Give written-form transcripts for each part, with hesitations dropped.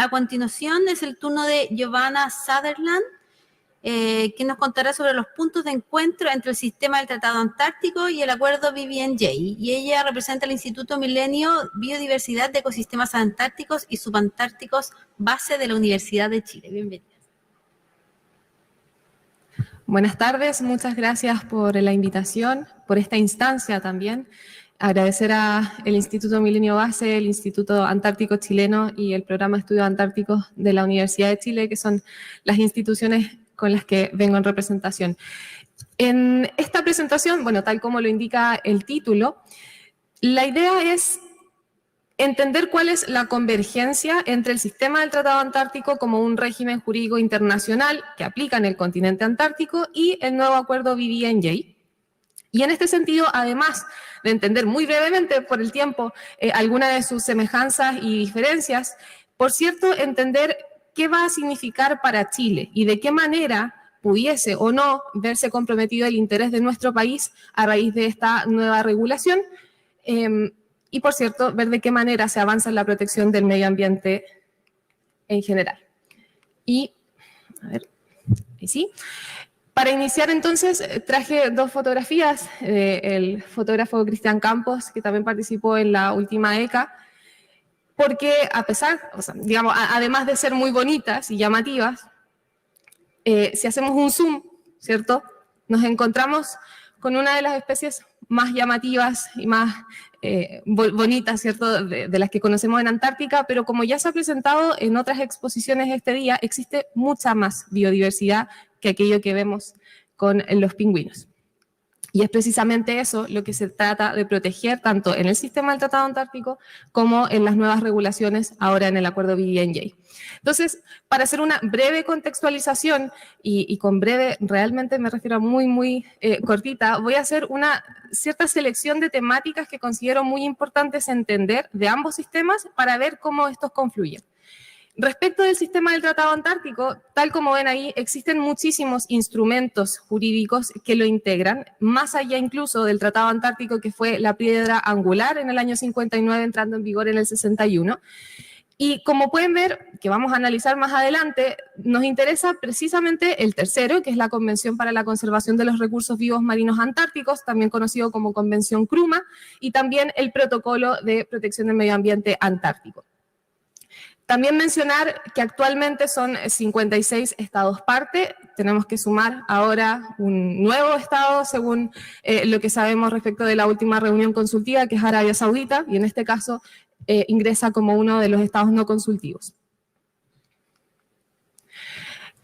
A continuación es el turno de Giovanna Sutherland, que nos contará sobre los puntos de encuentro entre el sistema del Tratado Antártico y el Acuerdo BBNJ. Y ella representa el Instituto Milenio Biodiversidad de Ecosistemas Antárticos y Subantárticos, base de la Universidad de Chile. Bienvenida. Buenas tardes, muchas gracias por la invitación, por esta instancia también. Agradecer al Instituto Milenio Base, el Instituto Antártico Chileno y el Programa de Estudios Antárticos de la Universidad de Chile, que son las instituciones con las que vengo en representación. En esta presentación, bueno, tal como lo indica el título, la idea es entender cuál es la convergencia entre el sistema del Tratado Antártico como un régimen jurídico internacional que aplica en el continente antártico y el nuevo acuerdo BBNJ. Y en este sentido, además de entender muy brevemente por el tiempo algunas de sus semejanzas y diferencias, por cierto, entender qué va a significar para Chile y de qué manera pudiese o no verse comprometido el interés de nuestro país a raíz de esta nueva regulación. Y, por cierto, ver de qué manera se avanza en la protección del medio ambiente en general. Y, a ver, ahí sí. Para iniciar, entonces, traje dos fotografías del fotógrafo Cristian Campos, que también participó en la última ECA, porque a pesar, o sea, digamos, además de ser muy bonitas y llamativas, si hacemos un zoom, ¿cierto?, nos encontramos con una de las especies más llamativas y más bonitas, ¿cierto?, de las que conocemos en Antártica, pero como ya se ha presentado en otras exposiciones este día, existe mucha más biodiversidad que aquello que vemos con los pingüinos. Y es precisamente eso lo que se trata de proteger tanto en el sistema del Tratado Antártico como en las nuevas regulaciones ahora en el acuerdo BBNJ. Entonces, para hacer una breve contextualización, y con breve realmente me refiero a muy cortita, voy a hacer una cierta selección de temáticas que considero muy importantes entender de ambos sistemas para ver cómo estos confluyen. Respecto del sistema del Tratado Antártico, tal como ven ahí, existen muchísimos instrumentos jurídicos que lo integran, más allá incluso del Tratado Antártico, que fue la piedra angular en el año 59, entrando en vigor en el 61. Y como pueden ver, que vamos a analizar más adelante, nos interesa precisamente el tercero, que es la Convención para la Conservación de los Recursos Vivos Marinos Antárticos, también conocido como Convención CRUMA, y también el Protocolo de Protección del Medio Ambiente Antártico. También mencionar que actualmente son 56 estados parte, tenemos que sumar ahora un nuevo estado según lo que sabemos respecto de la última reunión consultiva, que es Arabia Saudita, y en este caso ingresa como uno de los estados no consultivos.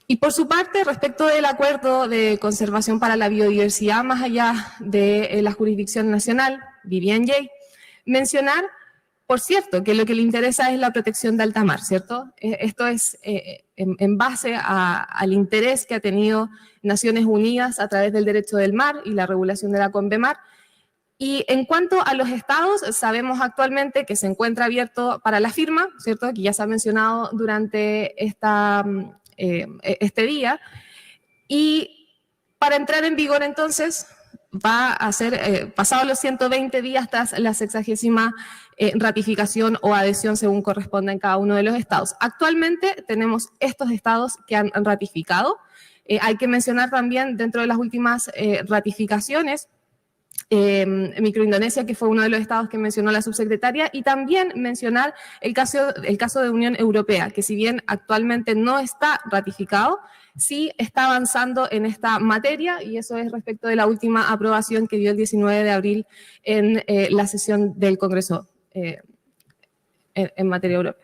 Y por su parte, respecto del Acuerdo de Conservación para la Biodiversidad, más allá de la jurisdicción nacional, BBNJ, mencionar, por cierto, que lo que le interesa es la protección de alta mar, ¿cierto? Esto es en base al interés que ha tenido Naciones Unidas a través del derecho del mar y la regulación de la CONVEMAR. Y en cuanto a los estados, sabemos actualmente que se encuentra abierto para la firma, ¿cierto? Que ya se ha mencionado durante este día. Y para entrar en vigor, entonces, va a ser pasados los 120 días tras la 60ª ratificación o adhesión según corresponda en cada uno de los estados. Actualmente tenemos estos estados que han ratificado. Hay que mencionar también dentro de las últimas ratificaciones Microindonesia, que fue uno de los estados que mencionó la subsecretaria, y también mencionar el caso de Unión Europea, que si bien actualmente no está ratificado, sí está avanzando en esta materia, y eso es respecto de la última aprobación que dio el 19 de abril en la sesión del Congreso en materia europea.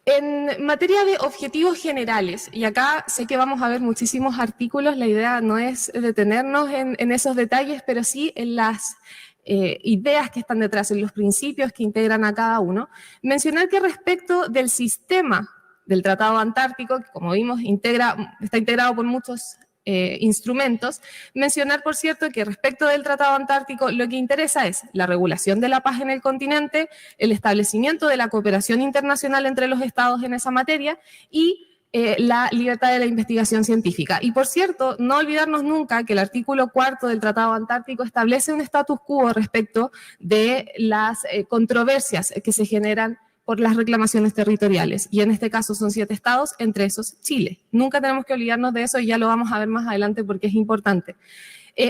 En materia de objetivos generales, y acá sé que vamos a ver muchísimos artículos, la idea no es detenernos en esos detalles, pero sí en las ideas que están detrás, en los principios que integran a cada uno. Mencionar que respecto del sistema del Tratado Antártico, que como vimos está integrado por muchos instrumentos, mencionar, por cierto, que respecto del Tratado Antártico lo que interesa es la regulación de la paz en el continente, el establecimiento de la cooperación internacional entre los estados en esa materia y la libertad de la investigación científica. Y, por cierto, no olvidarnos nunca que el artículo 4 del Tratado Antártico establece un status quo respecto de las controversias que se generan por las reclamaciones territoriales. Y en este caso son 7 estados, entre esos Chile. Nunca tenemos que olvidarnos de eso y ya lo vamos a ver más adelante porque es importante.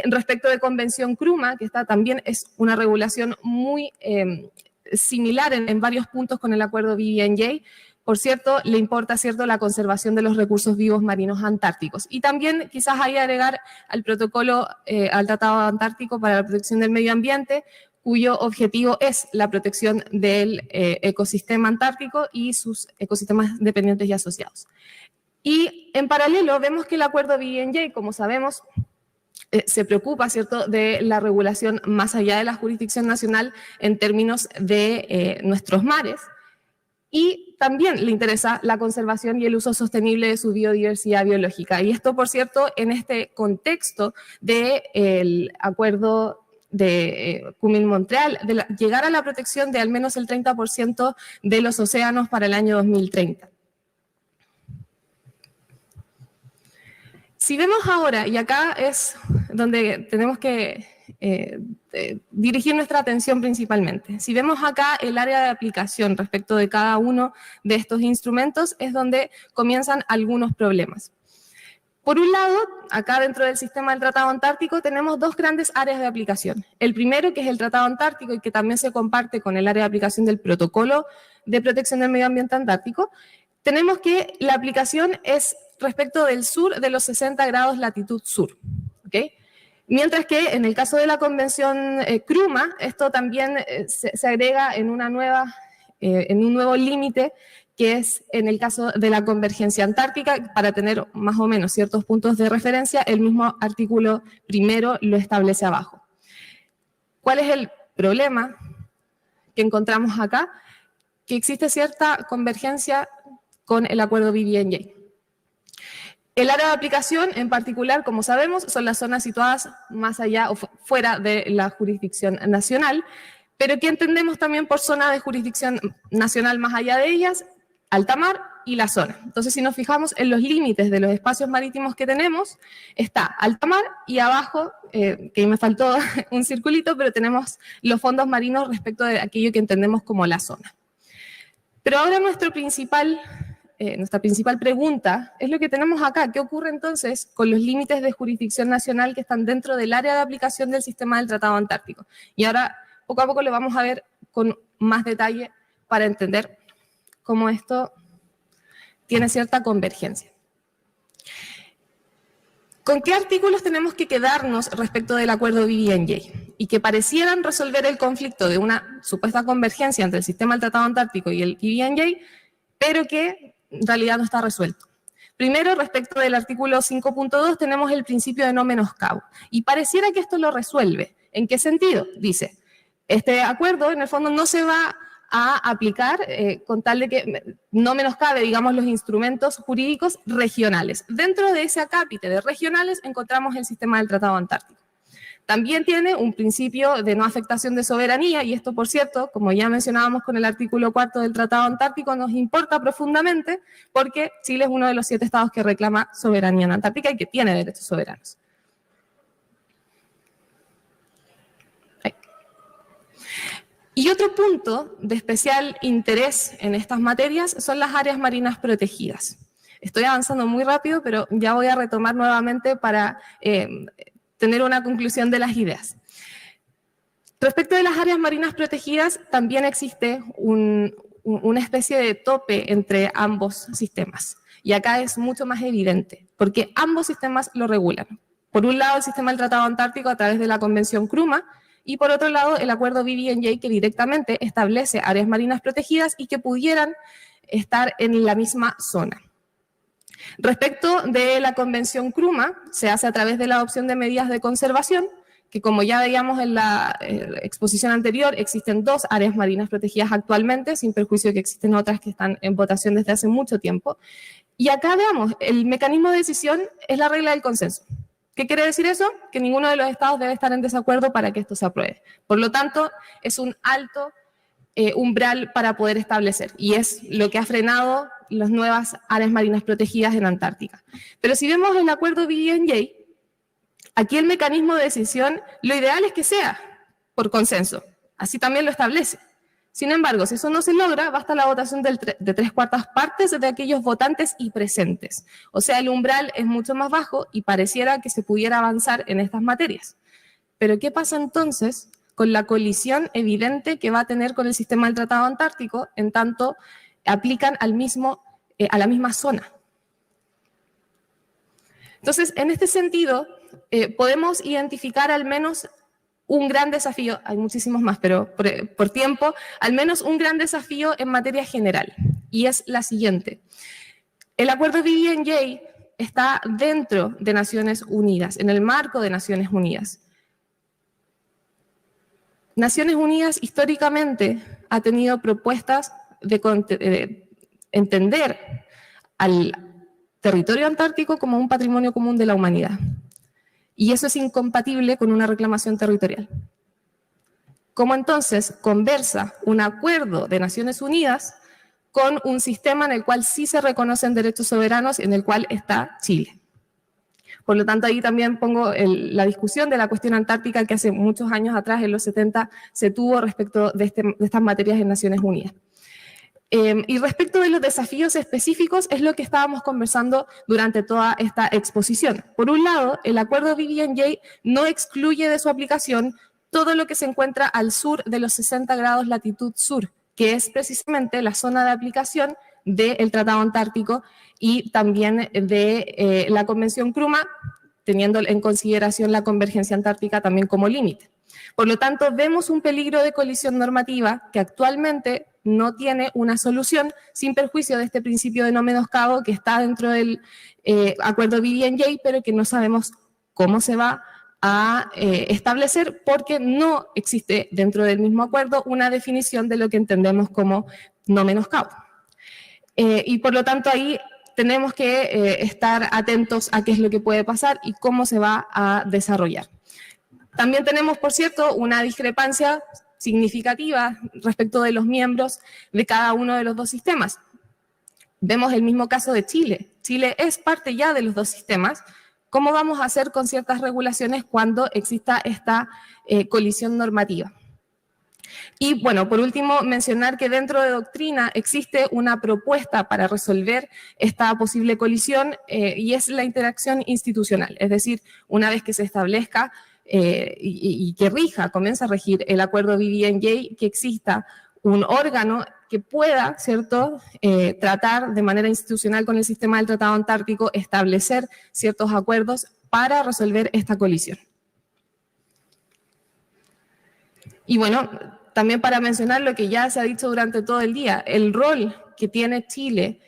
Respecto de Convención CRUMA, que también es una regulación muy similar en varios puntos con el acuerdo BBNJ. Por cierto, le importa, ¿cierto?, la conservación de los recursos vivos marinos antárticos. Y también quizás hay que agregar al protocolo, al Tratado Antártico para la Protección del Medio Ambiente, cuyo objetivo es la protección del ecosistema antártico y sus ecosistemas dependientes y asociados. Y en paralelo vemos que el acuerdo BBNJ, como sabemos, se preocupa, ¿cierto?, de la regulación más allá de la jurisdicción nacional en términos de nuestros mares, y también le interesa la conservación y el uso sostenible de su biodiversidad biológica. Y esto, por cierto, en este contexto del acuerdo de Kunming-Montreal, de llegar a la protección de al menos el 30% de los océanos para el año 2030. Si vemos ahora, y acá es donde tenemos que dirigir nuestra atención principalmente. Si vemos acá el área de aplicación respecto de cada uno de estos instrumentos, es donde comienzan algunos problemas. Por un lado, acá dentro del sistema del Tratado Antártico tenemos 2 grandes áreas de aplicación. El primero, que es el Tratado Antártico y que también se comparte con el área de aplicación del Protocolo de Protección del Medio Ambiente Antártico. Tenemos que la aplicación es respecto del sur de los 60 grados latitud sur, ¿ok? Mientras que en el caso de la Convención CRUMA, esto también se agrega en un nuevo límite, que es en el caso de la convergencia antártica, para tener más o menos ciertos puntos de referencia, el mismo artículo primero lo establece abajo. ¿Cuál es el problema que encontramos acá? Que existe cierta convergencia con el acuerdo BBNJ. El área de aplicación, en particular, como sabemos, son las zonas situadas más allá o fuera de la jurisdicción nacional, pero que entendemos también por zona de jurisdicción nacional más allá de ellas, alta mar y la zona. Entonces, si nos fijamos en los límites de los espacios marítimos que tenemos, está alta mar y abajo, que me faltó un circulito, pero tenemos los fondos marinos respecto de aquello que entendemos como la zona. Pero ahora nuestra principal pregunta es lo que tenemos acá. ¿Qué ocurre entonces con los límites de jurisdicción nacional que están dentro del área de aplicación del sistema del Tratado Antártico? Y ahora, poco a poco, lo vamos a ver con más detalle para entender cómo esto tiene cierta convergencia. ¿Con qué artículos tenemos que quedarnos respecto del acuerdo BBNJ? Y que parecieran resolver el conflicto de una supuesta convergencia entre el sistema del Tratado Antártico y el BBNJ, pero que en realidad no está resuelto. Primero, respecto del artículo 5.2, tenemos el principio de no menoscabo. Y pareciera que esto lo resuelve. ¿En qué sentido? Dice, este acuerdo en el fondo no se va a aplicar con tal de que no menoscabe, digamos, los instrumentos jurídicos regionales. Dentro de ese acápite de regionales encontramos el sistema del Tratado Antártico. También tiene un principio de no afectación de soberanía, y esto, por cierto, como ya mencionábamos con el artículo 4 del Tratado Antártico, nos importa profundamente porque Chile es uno de los 7 estados que reclama soberanía en Antártica y que tiene derechos soberanos. Y otro punto de especial interés en estas materias son las áreas marinas protegidas. Estoy avanzando muy rápido, pero ya voy a retomar nuevamente para tener una conclusión de las ideas. Respecto de las áreas marinas protegidas, también existe una especie de tope entre ambos sistemas. Y acá es mucho más evidente, porque ambos sistemas lo regulan. Por un lado, el sistema del Tratado Antártico a través de la Convención CRUMA, y por otro lado, el acuerdo BBNJ, que directamente establece áreas marinas protegidas y que pudieran estar en la misma zona. Respecto de la Convención CRUMA, se hace a través de la adopción de medidas de conservación, que como ya veíamos en la exposición anterior, existen 2 áreas marinas protegidas actualmente, sin perjuicio que existen otras que están en votación desde hace mucho tiempo. Y acá veamos, el mecanismo de decisión es la regla del consenso. ¿Qué quiere decir eso? Que ninguno de los estados debe estar en desacuerdo para que esto se apruebe. Por lo tanto, es un alto umbral para poder establecer, y es lo que ha frenado las nuevas áreas marinas protegidas en Antártica. Pero si vemos el acuerdo BBNJ, aquí el mecanismo de decisión, lo ideal es que sea por consenso. Así también lo establece. Sin embargo, si eso no se logra, basta la votación de 3/4 partes de aquellos votantes y presentes. O sea, el umbral es mucho más bajo y pareciera que se pudiera avanzar en estas materias. Pero ¿qué pasa entonces con la colisión evidente que va a tener con el sistema del Tratado Antártico en tanto aplican a la misma zona? Entonces, en este sentido, podemos identificar al menos un gran desafío, hay muchísimos más, pero por tiempo, al menos un gran desafío en materia general, y es la siguiente. El acuerdo BBNJ está dentro de Naciones Unidas, en el marco de Naciones Unidas. Naciones Unidas históricamente ha tenido propuestas de entender al territorio antártico como un patrimonio común de la humanidad. Y eso es incompatible con una reclamación territorial. ¿Cómo entonces conversa un acuerdo de Naciones Unidas con un sistema en el cual sí se reconocen derechos soberanos, en el cual está Chile? Por lo tanto, ahí también pongo la discusión de la cuestión antártica que hace muchos años atrás, en los 70, se tuvo respecto de estas materias en Naciones Unidas. Y respecto de los desafíos específicos, es lo que estábamos conversando durante toda esta exposición. Por un lado, el acuerdo BBNJ no excluye de su aplicación todo lo que se encuentra al sur de los 60 grados latitud sur, que es precisamente la zona de aplicación del Tratado Antártico y también de la Convención Cruma, teniendo en consideración la convergencia antártica también como límite. Por lo tanto, vemos un peligro de colisión normativa que actualmente no tiene una solución, sin perjuicio de este principio de no menoscabo que está dentro del acuerdo BBNJ, pero que no sabemos cómo se va a establecer porque no existe dentro del mismo acuerdo una definición de lo que entendemos como no menoscabo. Y por lo tanto ahí tenemos que estar atentos a qué es lo que puede pasar y cómo se va a desarrollar. También tenemos, por cierto, una discrepancia significativa respecto de los miembros de cada uno de los dos sistemas. Vemos el mismo caso de Chile. Chile es parte ya de los dos sistemas. ¿Cómo vamos a hacer con ciertas regulaciones cuando exista esta colisión normativa? Y bueno, por último, mencionar que dentro de doctrina existe una propuesta para resolver esta posible colisión y es la interacción institucional. Es decir, una vez que se establezca y que rija, comienza a regir el acuerdo BBNJ, que exista un órgano que pueda, ¿cierto?, tratar de manera institucional con el sistema del Tratado Antártico, establecer ciertos acuerdos para resolver esta colisión. Y bueno, también para mencionar lo que ya se ha dicho durante todo el día, el rol que tiene Chile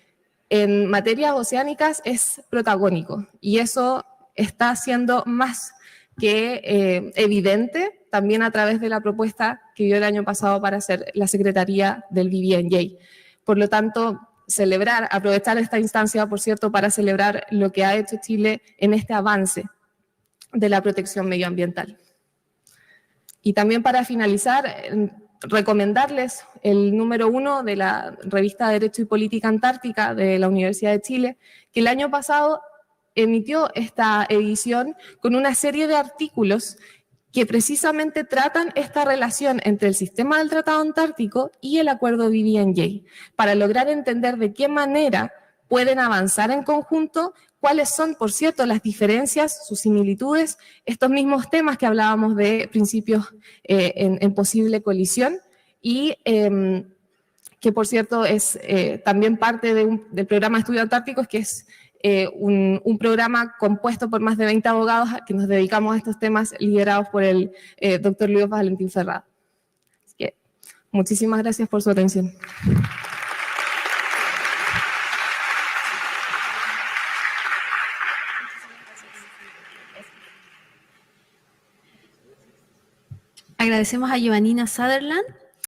en materias oceánicas es protagónico y eso está siendo más que evidente también a través de la propuesta que dio el año pasado para hacer la Secretaría del BBNJ. Por lo tanto, aprovechar esta instancia, por cierto, para celebrar lo que ha hecho Chile en este avance de la protección medioambiental. Y también para finalizar, recomendarles el número 1 de la revista Derecho y Política Antártica de la Universidad de Chile, que el año pasado emitió esta edición con una serie de artículos que precisamente tratan esta relación entre el sistema del Tratado Antártico y el acuerdo BBNJ, para lograr entender de qué manera pueden avanzar en conjunto, cuáles son, por cierto, las diferencias, sus similitudes, estos mismos temas que hablábamos de principios en posible colisión y que, por cierto, es también parte del programa de estudio antárticos, que es un programa compuesto por más de 20 abogados que nos dedicamos a estos temas, liderados por el doctor Luis Valentín Ferrada. Así que muchísimas gracias por su atención. Agradecemos a Giovannina Sutherland